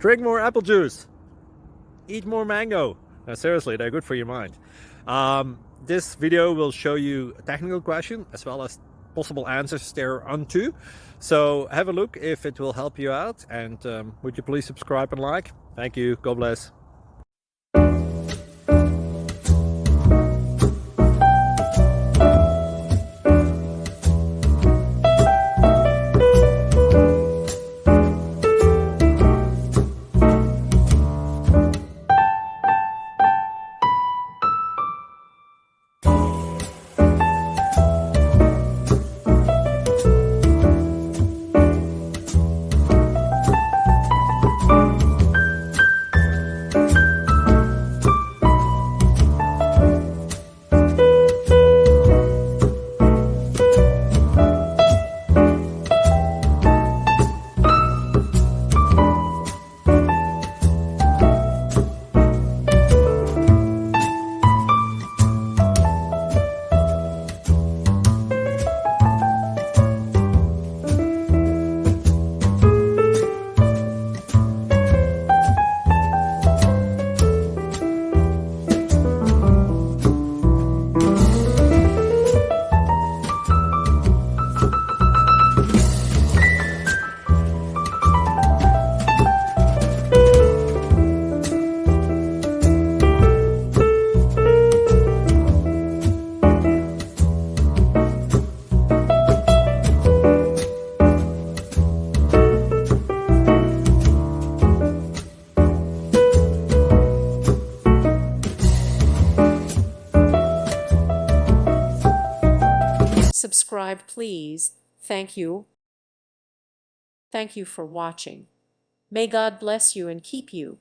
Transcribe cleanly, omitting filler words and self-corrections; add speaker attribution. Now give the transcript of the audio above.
Speaker 1: Drink more apple juice. Eat more mango. No, seriously, they're good for your mind. This video will show you a technical question as well as possible answers thereunto. So have a look if it will help you out, and would you please subscribe and like? Thank you. God bless.
Speaker 2: Subscribe, please. Thank you. Thank you for watching. May God bless you and keep you.